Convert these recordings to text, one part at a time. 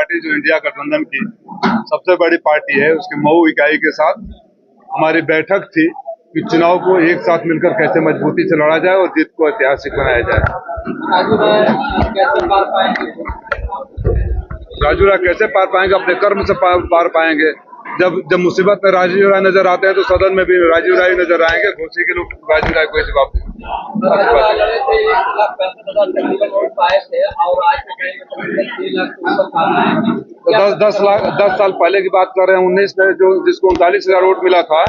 Party जो India गठबंधन की सबसे बड़ी पार्टी है, उसकी मऊ इकाई के साथ हमारी बैठक थी कि चुनाव को एक साथ मिलकर कैसे मजबूती से लड़ा जाए और जीत को ऐतिहासिक बनाया जाए। राजू राय कैसे पार पाएंगे? अपने कर्म से पार पाएंगे। जब मुसीबत में राजीव राय नजर आते हैं तो सदन में भी राजीव राय नजर आएंगे। घोसी के लोग राजीव राय को जवाब देंगे। 10 साल पहले की बात कर रहे हैं। 19 में जो जिसको 39,000 वोट मिला था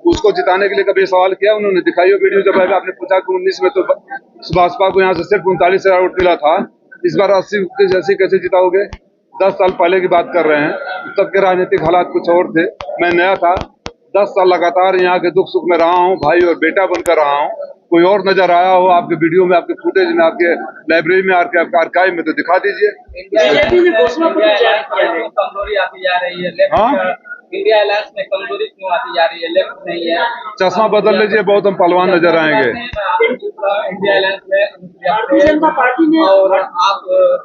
उसको जिताने के लिए कभी सवाल किया उन्होंने? दिखाइए वीडियो। जब आपने पूछा कि 19 में तो भाजपा को यहाँ से सिर्फ 39,000 वोट मिला था, इस बार 80 कैसे जिताओगे? 10 साल पहले की बात कर रहे हैं। तब के राजनीतिक हालात कुछ और थे। मैं नया था। 10 साल लगातार यहाँ के दुख सुख में रहा हूँ, भाई और बेटा बनकर रहा हूँ। कोई और नजर आया हो आपके वीडियो में, आपके फुटेज में, आपके लाइब्रेरी में, आपके आर्काइव में तो दिखा दीजिए। हाँ, इंडिया अलायंस में कमजोरी क्यों आती जा रही है? लेफ्ट नहीं है। चश्मा बदल लीजिए, बहुत हम पहलवान नजर आएंगे। इंडिया अलायंस में जनता पार्टी ने, और आप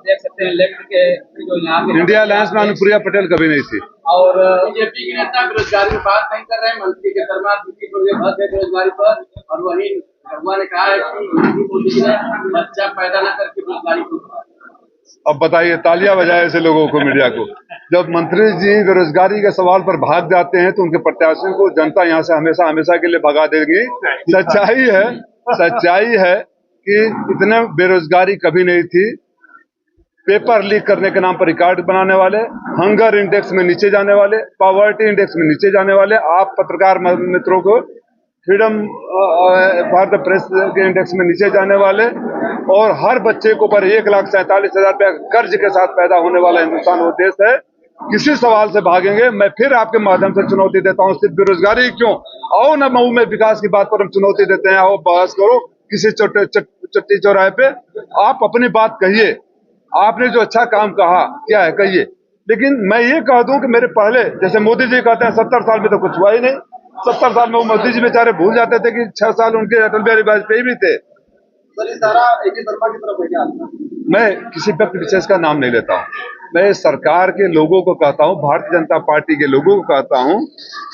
देख सकते हैं लेफ्ट के जो यहाँ के इंडिया अलायंस में अनुप्रिया पटेल कभी नहीं थी। और बीजेपी के नेता बेरोजगारी की बात नहीं कर रहे हैं। मंत्री के दरबार बेरोजगारी पर, और वही भगवान ने कहा है कि बच्चा पैदा न करके बेरोजगारी को। अब बताइए, तालियां बजाए ऐसे लोगों को, मीडिया को। जब मंत्री जी बेरोजगारी के सवाल पर भाग जाते हैं तो उनके प्रत्याशियों को जनता यहाँ से हमेशा हमेशा के लिए भगा देगी। सच्चाई है कि इतने बेरोजगारी कभी नहीं थी। पेपर लीक करने के नाम पर रिकॉर्ड बनाने वाले, हंगर इंडेक्स में नीचे जाने वाले, पॉवर्टी इंडेक्स में नीचे जाने वाले, आप पत्रकार मित्रों को फ्रीडम भारत प्रेस के इंडेक्स में नीचे जाने वाले, और हर बच्चे को पर 1,47,000 रुपया कर्ज के साथ पैदा होने वाला हिंदुस्तान वो देश है। किसी सवाल से भागेंगे? मैं फिर आपके माध्यम से चुनौती देता हूं, सिर्फ बेरोजगारी क्यों? आओ ना, मऊ में विकास की बात पर हम चुनौती देते हैं। आओ बहस करो किसी चट्टी चौराहे पे, आप अपनी बात कहिए। आपने जो अच्छा काम कहा क्या है कहिए। लेकिन मैं ये कह दूं कि मेरे पहले, जैसे मोदी जी कहते हैं 70 साल में तो कुछ हुआ ही नहीं। 70 साल में वो मोदी जी बेचारे भूल जाते थे कि 6 साल उनके अटल बिहारी वाजपेयी भी थे। मैं किसी व्यक्ति विशेष का नाम नहीं लेता हूँ। मैं सरकार के लोगों को कहता हूँ, भारतीय जनता पार्टी के लोगों को कहता हूँ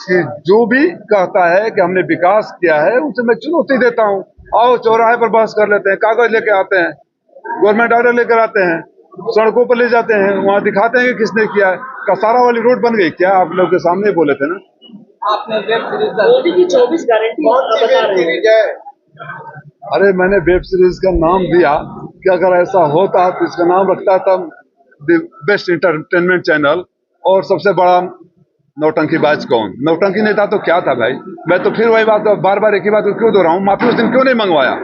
कि जो भी कहता है कि हमने विकास किया है उसे मैं चुनौती देता हूँ। आओ चौराहे पर बहस कर लेते हैं, कागज लेके आते हैं, गवर्नमेंट ऑर्डर लेकर आते हैं, सड़कों पर ले जाते हैं, वहाँ दिखाते हैं कि किसने किया है। कसारा वाली रोड बन गई क्या? आप लोग के सामने बोले थे ना। आपने वेब सीरीज मोदी की 24 गारंटी बता रहे हैं। अरे मैंने वेब सीरीज का नाम दिया कि अगर ऐसा होता तो इसका नाम रखता था द बेस्ट इंटरटेनमेंट चैनल, और सबसे बड़ा नौटंकीबाज कौन? नौटंकी नेता तो क्या था भाई? मैं तो फिर वही बात बार बार एक ही बात क्यों दोहराऊं? माफी उस दिन क्यों नहीं मंगवाया?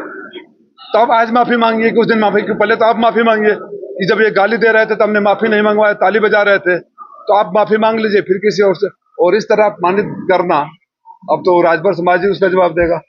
तो अब आज माफी मांगिए कि उस दिन माफी क्यों? पहले तो आप माफी मांगिए कि जब ये गाली दे रहे थे तो हमने माफी नहीं मंगवाया, ताली बजा रहे थे, तो आप माफी मांग लीजिए फिर किसी और से। और इस तरह अपमानित करना, अब तो राजभर समाज ही उसका जवाब देगा।